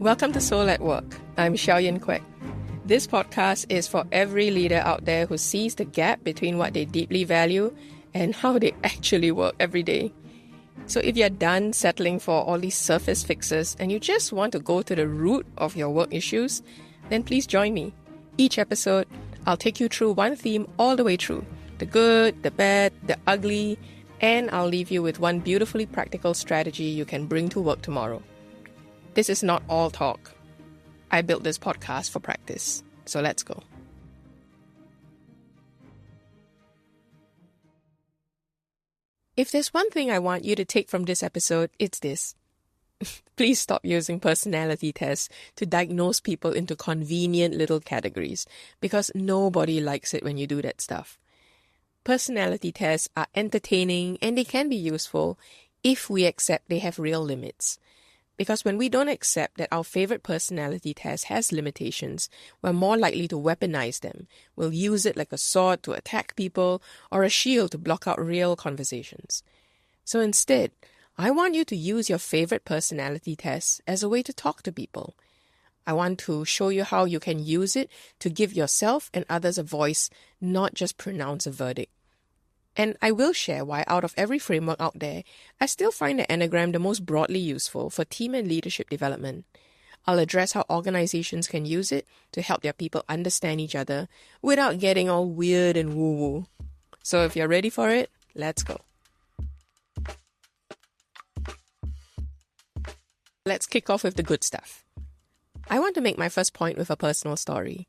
Welcome to Soul at Work. I'm Shiao-Yin. This podcast is for every leader out there who sees the gap between what they deeply value and how they actually work every day. So if you're done settling for all these surface fixes and you just want to go to the root of your work issues, then please join me. Each episode, I'll take you through one theme all the way through. The good, the bad, the ugly, and I'll leave you with one beautifully practical strategy you can bring to work tomorrow. This is not all talk. I built this podcast for practice. So let's go. If there's one thing I want you to take from this episode, it's this. Please stop using personality tests to diagnose people into convenient little categories, because nobody likes it when you do that stuff. Personality tests are entertaining and they can be useful if we accept they have real limits. Because when we don't accept that our favorite personality test has limitations, we're more likely to weaponize them. We'll use it like a sword to attack people or a shield to block out real conversations. So instead, I want you to use your favorite personality test as a way to talk to people. I want to show you how you can use it to give yourself and others a voice, not just pronounce a verdict. And I will share why out of every framework out there, I still find the Enneagram the most broadly useful for team and leadership development. I'll address how organizations can use it to help their people understand each other without getting all weird and woo-woo. So if you're ready for it, let's go. Let's kick off with the good stuff. I want to make my first point with a personal story.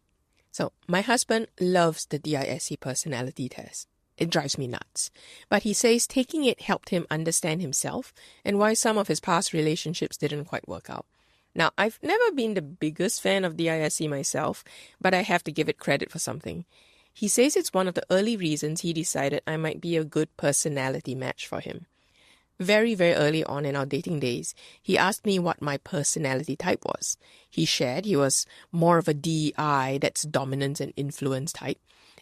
So, my husband loves the DISC personality test. It drives me nuts. But he says taking it helped him understand himself and why some of his past relationships didn't quite work out. Now, I've never been the biggest fan of DISC myself, but I have to give it credit for something. He says it's one of the early reasons he decided I might be a good personality match for him. Very, very early on in our dating days, he asked me what my personality type was. He shared he was more of a DI, that's dominance and influence type,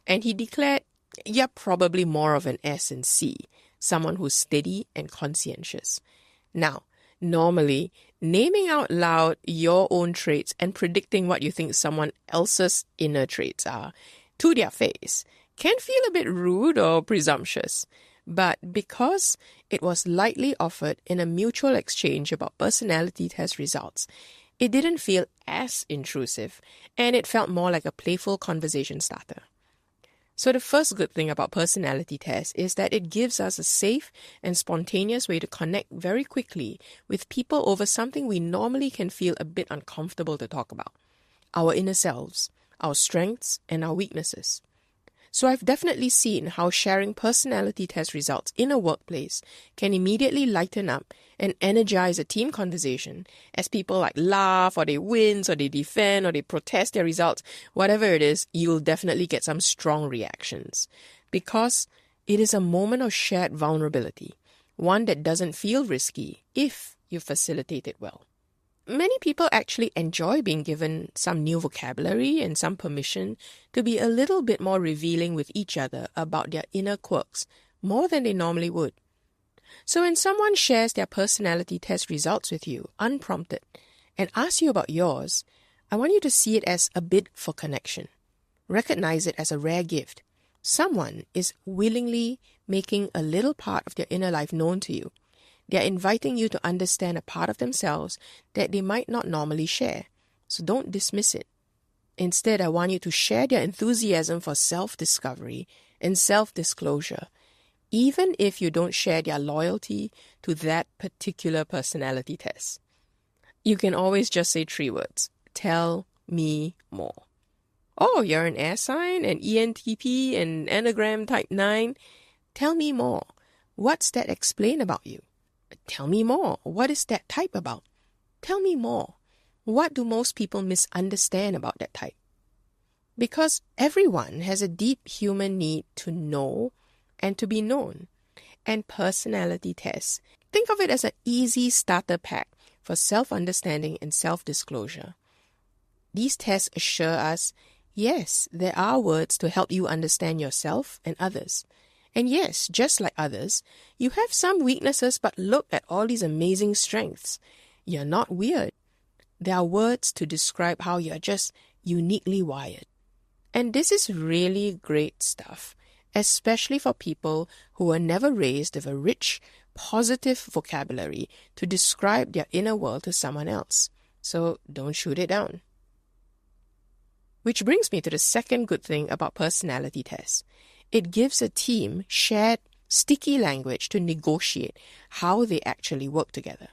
and he declared, "You're probably more of an S and C, someone who's steady and conscientious." Now, normally, naming out loud your own traits and predicting what you think someone else's inner traits are to their face can feel a bit rude or presumptuous. But because it was lightly offered in a mutual exchange about personality test results, it didn't feel as intrusive, and it felt more like a playful conversation starter. So the first good thing about personality tests is that it gives us a safe and spontaneous way to connect very quickly with people over something we normally can feel a bit uncomfortable to talk about: our inner selves, our strengths, and our weaknesses. So I've definitely seen how sharing personality test results in a workplace can immediately lighten up and energize a team conversation as people laugh or they wince or they defend or they protest their results. Whatever it is, you'll definitely get some strong reactions because it is a moment of shared vulnerability, one that doesn't feel risky if you facilitate it well. Many people actually enjoy being given some new vocabulary and some permission to be a little bit more revealing with each other about their inner quirks, more than they normally would. So when someone shares their personality test results with you, unprompted, and asks you about yours, I want you to see it as a bid for connection. Recognize it as a rare gift. Someone is willingly making a little part of their inner life known to you. They are inviting you to understand a part of themselves that they might not normally share. So don't dismiss it. Instead, I want you to share their enthusiasm for self-discovery and self-disclosure, even if you don't share their loyalty to that particular personality test. You can always just say 3 words. Tell me more. Oh, you're an air sign, an ENTP, an Enneagram type 9. Tell me more. What's that explain about you? Tell me more. What is that type about? Tell me more. What do most people misunderstand about that type? Because everyone has a deep human need to know and to be known. And personality tests, think of it as an easy starter pack for self-understanding and self-disclosure. These tests assure us, yes, there are words to help you understand yourself and others. And yes, just like others, you have some weaknesses, but look at all these amazing strengths. You're not weird. There are words to describe how you're just uniquely wired. And this is really great stuff, especially for people who were never raised with a rich, positive vocabulary to describe their inner world to someone else. So don't shoot it down. Which brings me to the second good thing about personality tests. It gives a team shared, sticky language to negotiate how they actually work together.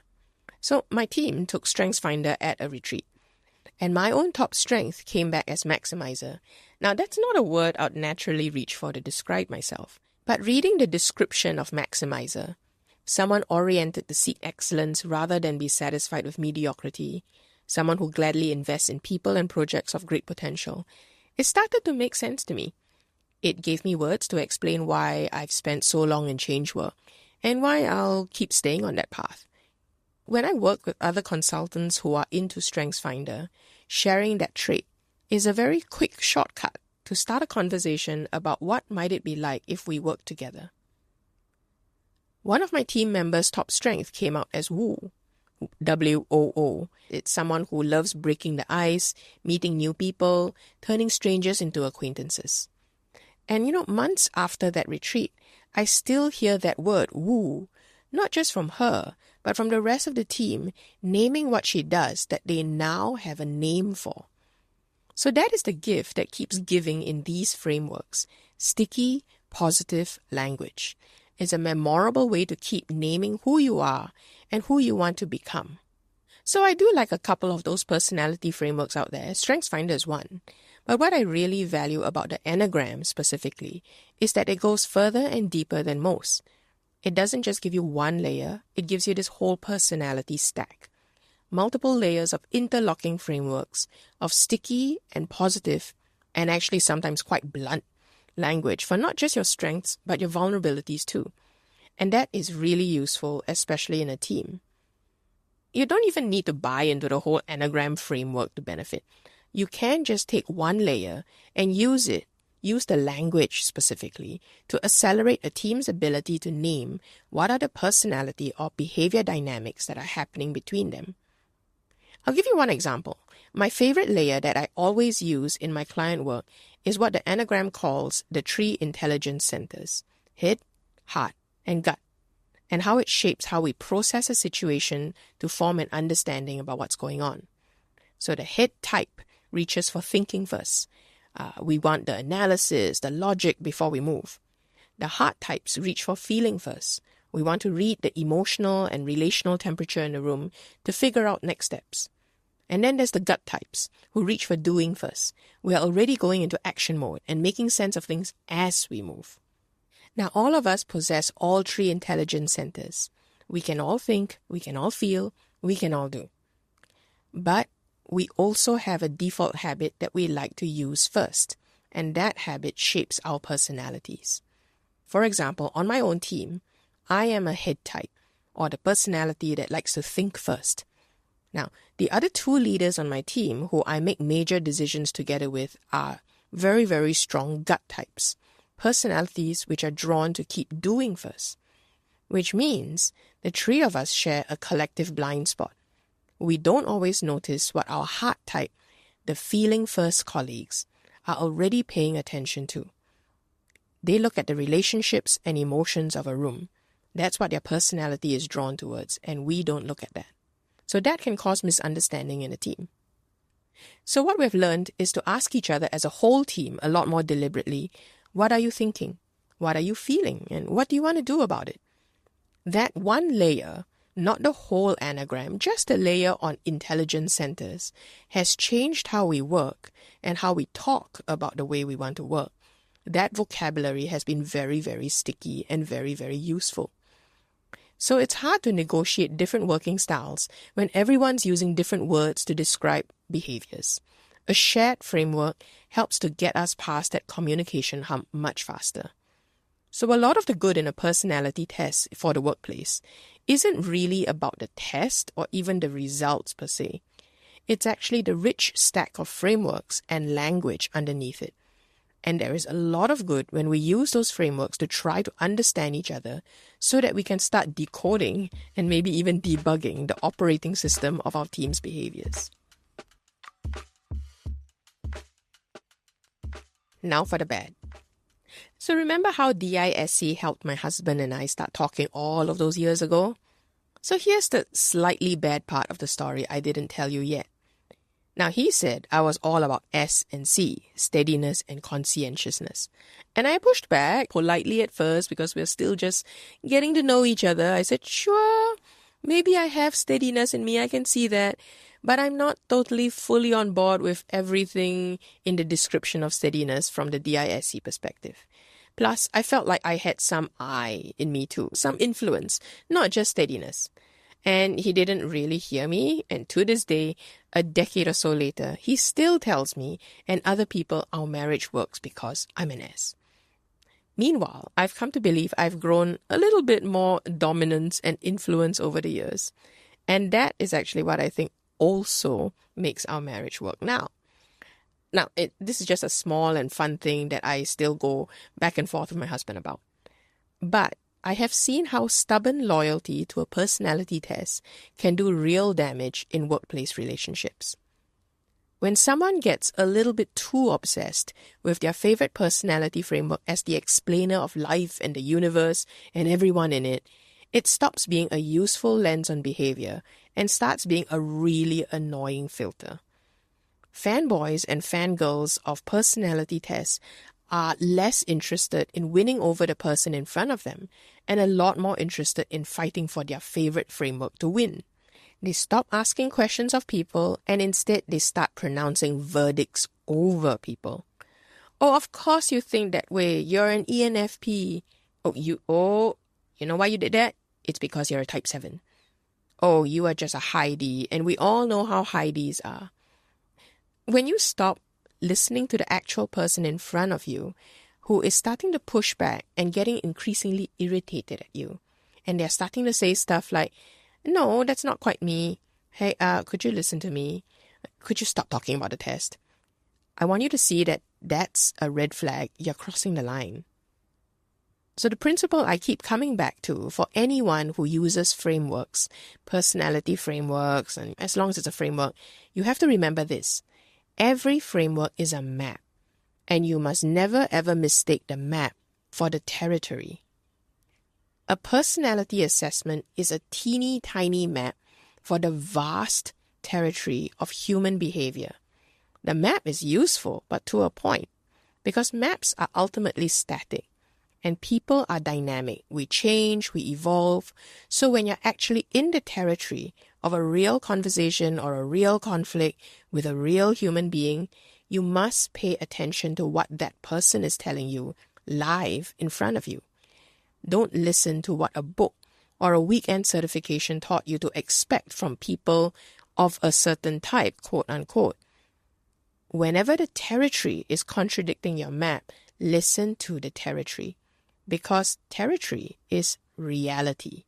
So my team took StrengthsFinder at a retreat, and my own top strength came back as maximizer. Now that's not a word I'd naturally reach for to describe myself, but reading the description of maximizer, someone oriented to seek excellence rather than be satisfied with mediocrity, someone who gladly invests in people and projects of great potential, it started to make sense to me. It gave me words to explain why I've spent so long in change work and why I'll keep staying on that path. When I work with other consultants who are into StrengthsFinder, sharing that trait is a very quick shortcut to start a conversation about what might it be like if we work together. One of my team members' top strength came out as woo. W-O-O. It's someone who loves breaking the ice, meeting new people, turning strangers into acquaintances. And months after that retreat, I still hear that word woo, not just from her, but from the rest of the team, naming what she does that they now have a name for. So that is the gift that keeps giving in these frameworks. Sticky, positive language. It's a memorable way to keep naming who you are and who you want to become. So I do like a couple of those personality frameworks out there. StrengthsFinder is one. But what I really value about the Enneagram specifically is that it goes further and deeper than most. It doesn't just give you one layer, it gives you this whole personality stack. Multiple layers of interlocking frameworks of sticky and positive, and actually sometimes quite blunt, language for not just your strengths, but your vulnerabilities too. And that is really useful, especially in a team. You don't even need to buy into the whole Enneagram framework to benefit. You can just take one layer and use the language specifically, to accelerate a team's ability to name what are the personality or behavior dynamics that are happening between them. I'll give you one example. My favorite layer that I always use in my client work is what the Enneagram calls the 3 intelligence centers: head, heart, and gut, and how it shapes how we process a situation to form an understanding about what's going on. So the head type reaches for thinking first. We want the analysis, the logic before we move. The heart types reach for feeling first. We want to read the emotional and relational temperature in the room to figure out next steps. And then there's the gut types, who reach for doing first. We are already going into action mode and making sense of things as we move. Now, all of us possess all 3 intelligence centers. We can all think, we can all feel, we can all do. But we also have a default habit that we like to use first, and that habit shapes our personalities. For example, on my own team, I am a head type, or the personality that likes to think first. Now, the other 2 leaders on my team who I make major decisions together with are very, very strong gut types, personalities which are drawn to keep doing first, which means the 3 of us share a collective blind spot. We don't always notice what our heart type, the feeling first colleagues, are already paying attention to. They look at the relationships and emotions of a room. That's what their personality is drawn towards, and we don't look at that. So that can cause misunderstanding in a team. So what we've learned is to ask each other as a whole team a lot more deliberately, what are you thinking? What are you feeling? And what do you want to do about it? That one layer, not the whole Enneagram, just a layer on intelligence centers, has changed how we work and how we talk about the way we want to work. That vocabulary has been very, very sticky and very, very useful. So it's hard to negotiate different working styles when everyone's using different words to describe behaviors. A shared framework helps to get us past that communication hump much faster. So a lot of the good in a personality test for the workplace isn't really about the test or even the results per se. It's actually the rich stack of frameworks and language underneath it. And there is a lot of good when we use those frameworks to try to understand each other so that we can start decoding and maybe even debugging the operating system of our team's behaviors. Now for the bad. So remember how DISC helped my husband and I start talking all of those years ago? So here's the slightly bad part of the story I didn't tell you yet. Now he said I was all about S and C, steadiness and conscientiousness. And I pushed back politely at first because we're still just getting to know each other. I said, sure, maybe I have steadiness in me, I can see that. But I'm not totally fully on board with everything in the description of steadiness from the DISC perspective. Plus, I felt like I had some I in me too, some influence, not just steadiness. And he didn't really hear me, and to this day, a decade or so later, he still tells me and other people our marriage works because I'm an S. Meanwhile, I've come to believe I've grown a little bit more dominance and influence over the years. And that is actually what I think also makes our marriage work now. Now, this is just a small and fun thing that I still go back and forth with my husband about. But I have seen how stubborn loyalty to a personality test can do real damage in workplace relationships. When someone gets a little bit too obsessed with their favorite personality framework as the explainer of life and the universe and everyone in it, it stops being a useful lens on behavior and starts being a really annoying filter. Fanboys and fangirls of personality tests are less interested in winning over the person in front of them and a lot more interested in fighting for their favorite framework to win. They stop asking questions of people and instead they start pronouncing verdicts over people. Oh, of course you think that way. You're an ENFP. You know why you did that? It's because you're a type 7. Oh, you are just a high D, and we all know how high Ds are. When you stop listening to the actual person in front of you who is starting to push back and getting increasingly irritated at you, and they're starting to say stuff like, no, that's not quite me. Hey, could you listen to me? Could you stop talking about the test? I want you to see that that's a red flag. You're crossing the line. So the principle I keep coming back to for anyone who uses frameworks, personality frameworks, and as long as it's a framework, you have to remember this. Every framework is a map, and you must never ever mistake the map for the territory. A personality assessment is a teeny tiny map for the vast territory of human behavior. The map is useful, but to a point, because maps are ultimately static. And people are dynamic. We change, we evolve. So when you're actually in the territory of a real conversation or a real conflict with a real human being, you must pay attention to what that person is telling you live in front of you. Don't listen to what a book or a weekend certification taught you to expect from people of a certain type, quote unquote. Whenever the territory is contradicting your map, listen to the territory. Because territory is reality,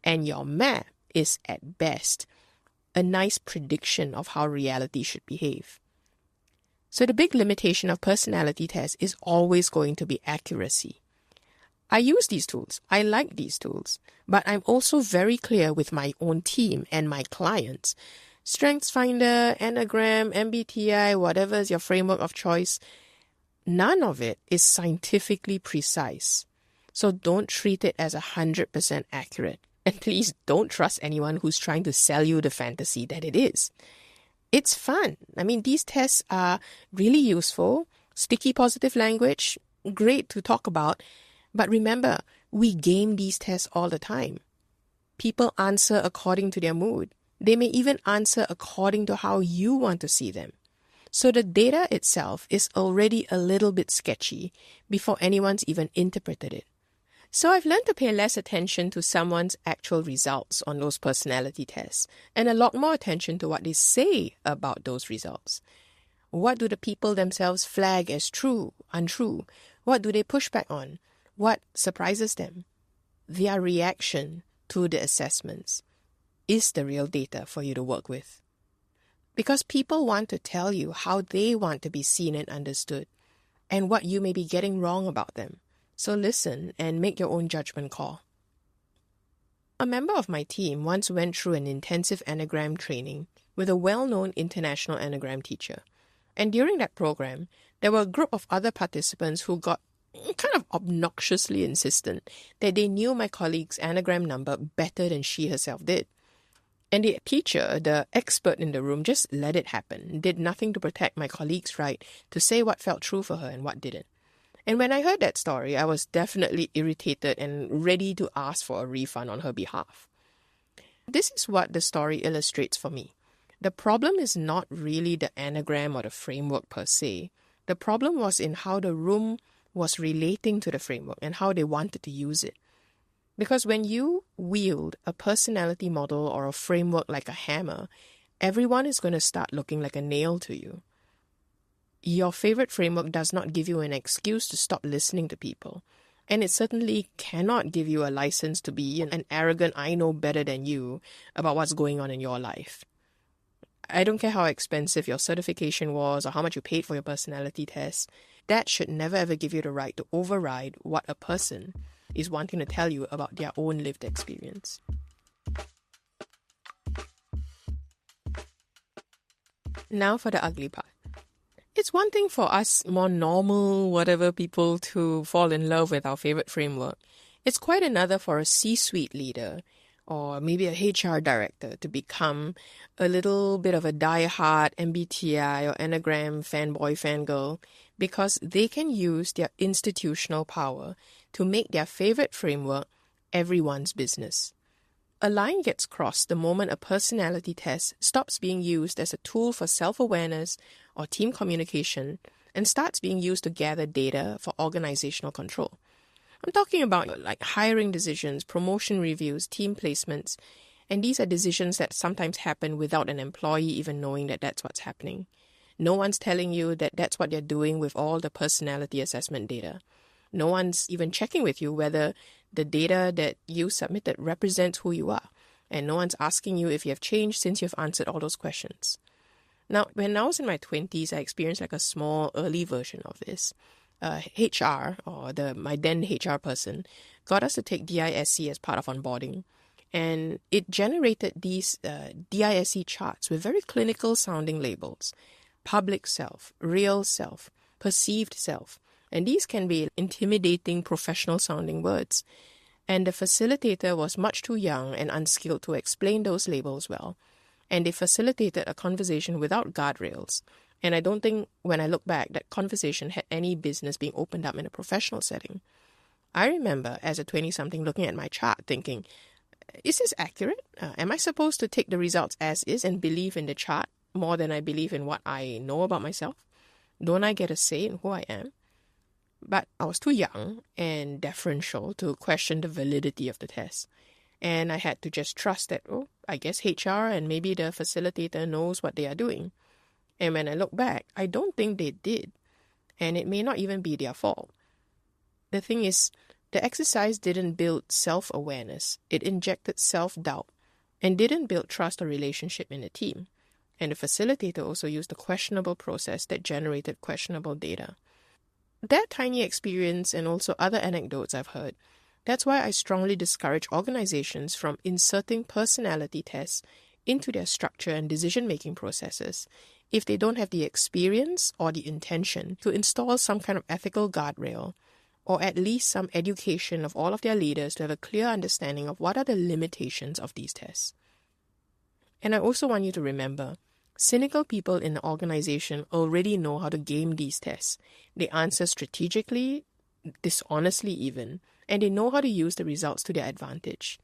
and your map is at best a nice prediction of how reality should behave. So the big limitation of personality tests is always going to be accuracy. I use these tools, I like these tools, but I'm also very clear with my own team and my clients. StrengthsFinder, Enneagram, MBTI, whatever is your framework of choice, none of it is scientifically precise. So don't treat it as 100% accurate. And please don't trust anyone who's trying to sell you the fantasy that it is. It's fun. I mean, these tests are really useful. Sticky positive language, great to talk about. But remember, we game these tests all the time. People answer according to their mood. They may even answer according to how you want to see them. So the data itself is already a little bit sketchy before anyone's even interpreted it. So I've learned to pay less attention to someone's actual results on those personality tests and a lot more attention to what they say about those results. What do the people themselves flag as true, untrue? What do they push back on? What surprises them? Their reaction to the assessments is the real data for you to work with. Because people want to tell you how they want to be seen and understood and what you may be getting wrong about them. So listen and make your own judgment call. A member of my team once went through an intensive Enneagram training with a well-known international Enneagram teacher. And during that program, there were a group of other participants who got kind of obnoxiously insistent that they knew my colleague's Enneagram number better than she herself did. And the teacher, the expert in the room, just let it happen, did nothing to protect my colleague's right to say what felt true for her and what didn't. And when I heard that story, I was definitely irritated and ready to ask for a refund on her behalf. This is what the story illustrates for me. The problem is not really the Enneagram or the framework per se. The problem was in how the room was relating to the framework and how they wanted to use it. Because when you wield a personality model or a framework like a hammer, everyone is going to start looking like a nail to you. Your favorite framework does not give you an excuse to stop listening to people. And it certainly cannot give you a license to be an arrogant, I know better than you about what's going on in your life. I don't care how expensive your certification was or how much you paid for your personality test. That should never ever give you the right to override what a person is wanting to tell you about their own lived experience. Now for the ugly part. It's one thing for us more normal, whatever people to fall in love with our favorite framework. It's quite another for a C-suite leader or maybe a HR director to become a little bit of a die-hard MBTI or Enneagram fanboy, fangirl, because they can use their institutional power to make their favorite framework everyone's business. A line gets crossed the moment a personality test stops being used as a tool for self-awareness or team communication and starts being used to gather data for organizational control. I'm talking about like hiring decisions, promotion reviews, team placements, and these are decisions that sometimes happen without an employee even knowing that that's what's happening. No one's telling you that that's what they're doing with all the personality assessment data. No one's even checking with you whether the data that you submitted represents who you are. And no one's asking you if you have changed since you've answered all those questions. Now, when I was in my 20s, I experienced like a small early version of this. HR, or my then HR person, got us to take DISC as part of onboarding. And it generated these DISC charts with very clinical sounding labels. Public self, real self, perceived self. And these can be intimidating professional sounding words. And the facilitator was much too young and unskilled to explain those labels well. And they facilitated a conversation without guardrails. And I don't think, when I look back, that conversation had any business being opened up in a professional setting. I remember as a 20-something looking at my chart thinking, is this accurate? Am I supposed to take the results as is and believe in the chart more than I believe in what I know about myself? Don't I get a say in who I am? But I was too young and deferential to question the validity of the test. And I had to just trust that, I guess HR and maybe the facilitator knows what they are doing. And when I look back, I don't think they did. And it may not even be their fault. The thing is, the exercise didn't build self-awareness. It injected self-doubt and didn't build trust or relationship in the team. And the facilitator also used a questionable process that generated questionable data. That tiny experience and also other anecdotes I've heard, that's why I strongly discourage organizations from inserting personality tests into their structure and decision-making processes if they don't have the experience or the intention to install some kind of ethical guardrail or at least some education of all of their leaders to have a clear understanding of what are the limitations of these tests. And I also want you to remember, cynical people in the organization already know how to game these tests. They answer strategically, dishonestly even, and they know how to use the results to their advantage.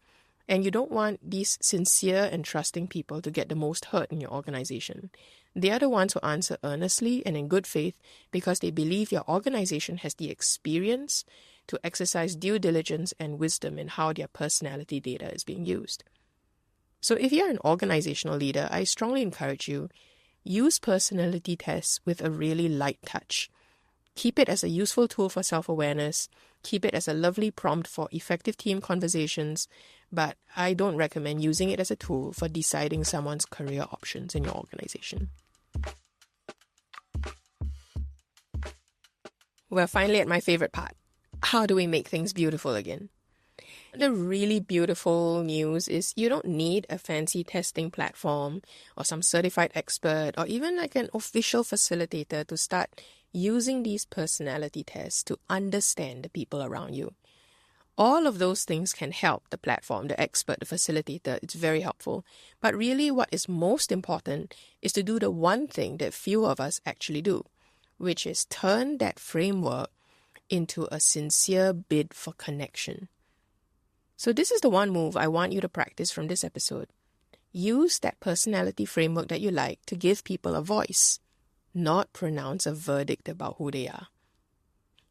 And you don't want these sincere and trusting people to get the most hurt in your organization. They are the ones who answer earnestly and in good faith because they believe your organization has the experience to exercise due diligence and wisdom in how their personality data is being used. So if you're an organizational leader, I strongly encourage you, use personality tests with a really light touch. Keep it as a useful tool for self-awareness. Keep it as a lovely prompt for effective team conversations, but I don't recommend using it as a tool for deciding someone's career options in your organization. We're finally at my favorite part. How do we make things beautiful again? The really beautiful news is you don't need a fancy testing platform or some certified expert or even like an official facilitator to start using these personality tests to understand the people around you. All of those things can help the platform, the expert, the facilitator. It's very helpful. But really what is most important is to do the one thing that few of us actually do, which is turn that framework into a sincere bid for connection. So this is the one move I want you to practice from this episode. Use that personality framework that you like to give people a voice, not pronounce a verdict about who they are.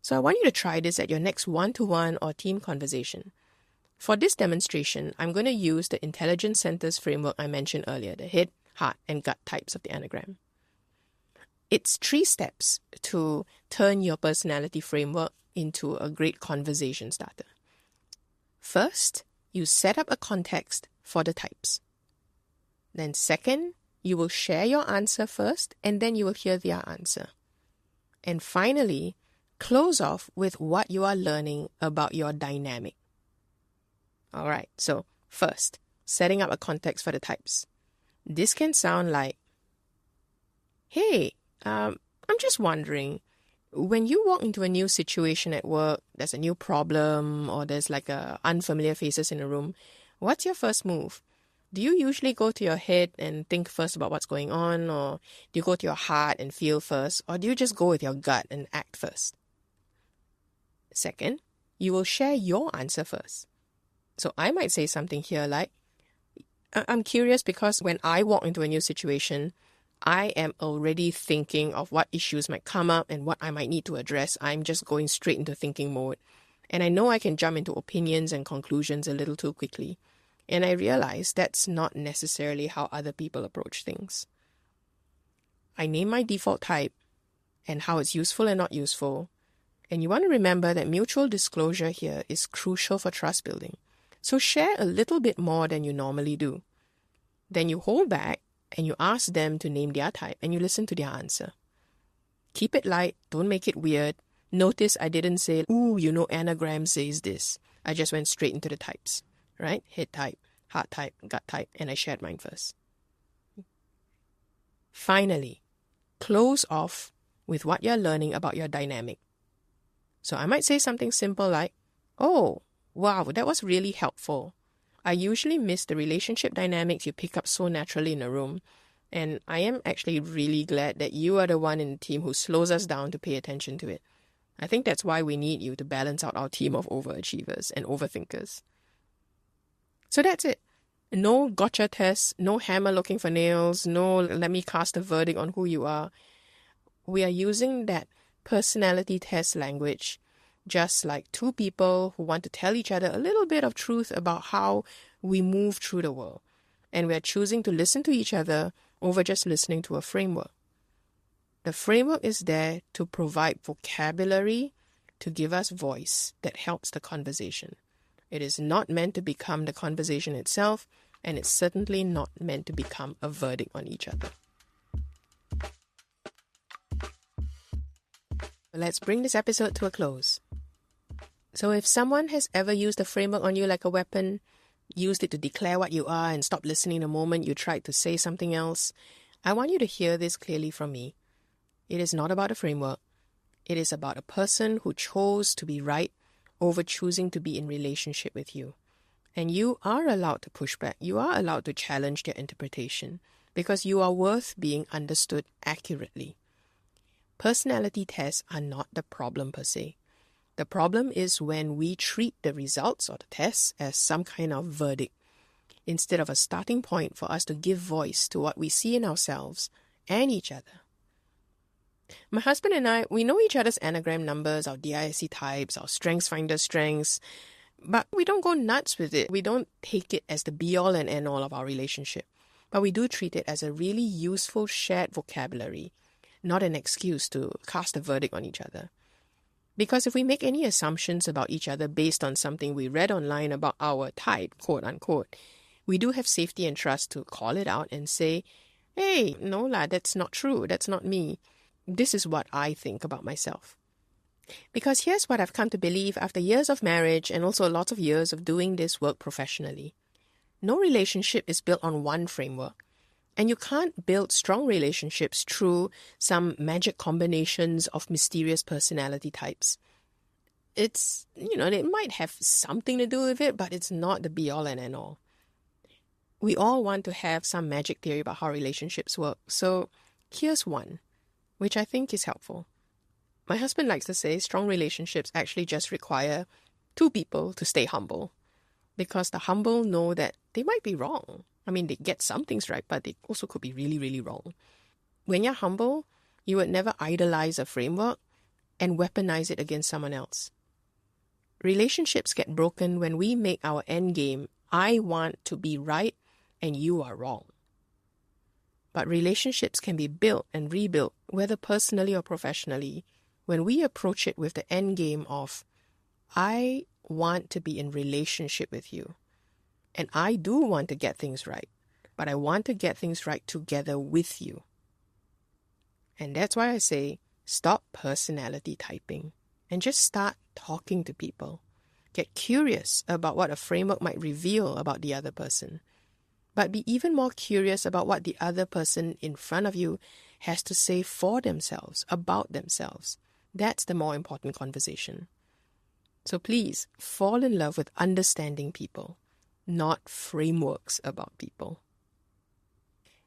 So I want you to try this at your next one-to-one or team conversation. For this demonstration, I'm going to use the intelligence centers framework I mentioned earlier, the head, heart, and gut types of the Enneagram. It's 3 steps to turn your personality framework into a great conversation starter. First, you set up a context for the types. Then second, you will share your answer first, and then you will hear their answer. And finally, close off with what you are learning about your dynamic. All right, so first, setting up a context for the types. This can sound like, hey, I'm just wondering, when you walk into a new situation at work, there's a new problem or there's like unfamiliar faces in a room, what's your first move? Do you usually go to your head and think first about what's going on, or do you go to your heart and feel first, or do you just go with your gut and act first? Second, you will share your answer first. So I might say something here like, I'm curious because when I walk into a new situation, I am already thinking of what issues might come up and what I might need to address. I'm just going straight into thinking mode. And I know I can jump into opinions and conclusions a little too quickly. And I realize that's not necessarily how other people approach things. I name my default type and how it's useful and not useful. And you want to remember that mutual disclosure here is crucial for trust building. So share a little bit more than you normally do. Then you hold back and you ask them to name their type and you listen to their answer. Keep it light, don't make it weird. Notice I didn't say, Enneagram says this. I just went straight into the types, right? Head type, heart type, gut type, and I shared mine first. Finally, close off with what you're learning about your dynamic. So I might say something simple like, oh, wow, that was really helpful. I usually miss the relationship dynamics you pick up so naturally in a room, and I am actually really glad that you are the one in the team who slows us down to pay attention to it. I think that's why we need you to balance out our team of overachievers and overthinkers. So that's it. No gotcha tests, no hammer looking for nails, no let me cast a verdict on who you are. We are using that personality test language just like 2 people who want to tell each other a little bit of truth about how we move through the world. And we are choosing to listen to each other over just listening to a framework. The framework is there to provide vocabulary, to give us voice that helps the conversation. It is not meant to become the conversation itself, and it's certainly not meant to become a verdict on each other. Let's bring this episode to a close. So if someone has ever used a framework on you like a weapon, used it to declare what you are and stop listening the moment you tried to say something else, I want you to hear this clearly from me. It is not about a framework. It is about a person who chose to be right over choosing to be in relationship with you. And you are allowed to push back. You are allowed to challenge their interpretation because you are worth being understood accurately. Personality tests are not the problem per se. The problem is when we treat the results or the tests as some kind of verdict, instead of a starting point for us to give voice to what we see in ourselves and each other. My husband and I, we know each other's Enneagram numbers, our DISC types, our StrengthsFinder strengths, but we don't go nuts with it. We don't take it as the be-all and end-all of our relationship, but we do treat it as a really useful shared vocabulary, not an excuse to cast a verdict on each other. Because if we make any assumptions about each other based on something we read online about our type, quote unquote, we do have safety and trust to call it out and say, hey, no lad, that's not true. That's not me. This is what I think about myself. Because here's what I've come to believe after years of marriage and also lots of years of doing this work professionally. No relationship is built on one framework. And you can't build strong relationships through some magic combinations of mysterious personality types. It's, it might have something to do with it, but it's not the be-all and end-all. We all want to have some magic theory about how relationships work. So here's one, which I think is helpful. My husband likes to say strong relationships actually just require two people to stay humble, because the humble know that they might be wrong. I mean, they get some things right, but they also could be really, really wrong. When you're humble, you would never idolize a framework and weaponize it against someone else. Relationships get broken when we make our end game, I want to be right and you are wrong. But relationships can be built and rebuilt, whether personally or professionally, when we approach it with the end game of, I want to be in relationship with you. And I do want to get things right, but I want to get things right together with you. And that's why I say, stop personality typing and just start talking to people. Get curious about what a framework might reveal about the other person. But be even more curious about what the other person in front of you has to say for themselves, about themselves. That's the more important conversation. So please, fall in love with understanding people, not frameworks about people.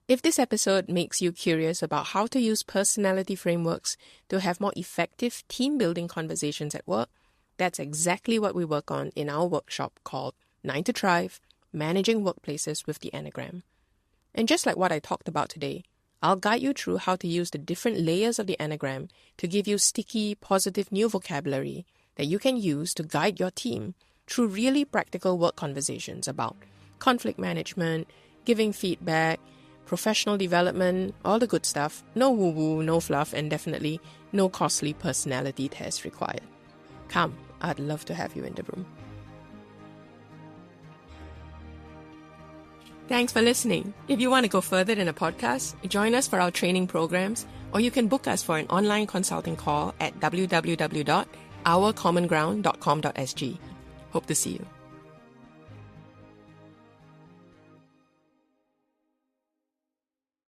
If this episode makes you curious about how to use personality frameworks to have more effective team-building conversations at work, that's exactly what we work on in our workshop called 9 to Thrive, Managing Workplaces with the Enneagram. And just like what I talked about today, I'll guide you through how to use the different layers of the Enneagram to give you sticky, positive new vocabulary that you can use to guide your team through really practical work conversations about conflict management, giving feedback, professional development, all the good stuff. No woo-woo, no fluff, and definitely no costly personality tests required. Come, I'd love to have you in the room. Thanks for listening. If you want to go further than a podcast, join us for our training programs, or you can book us for an online consulting call at www.ourcommonground.com.sg. Hope to see you.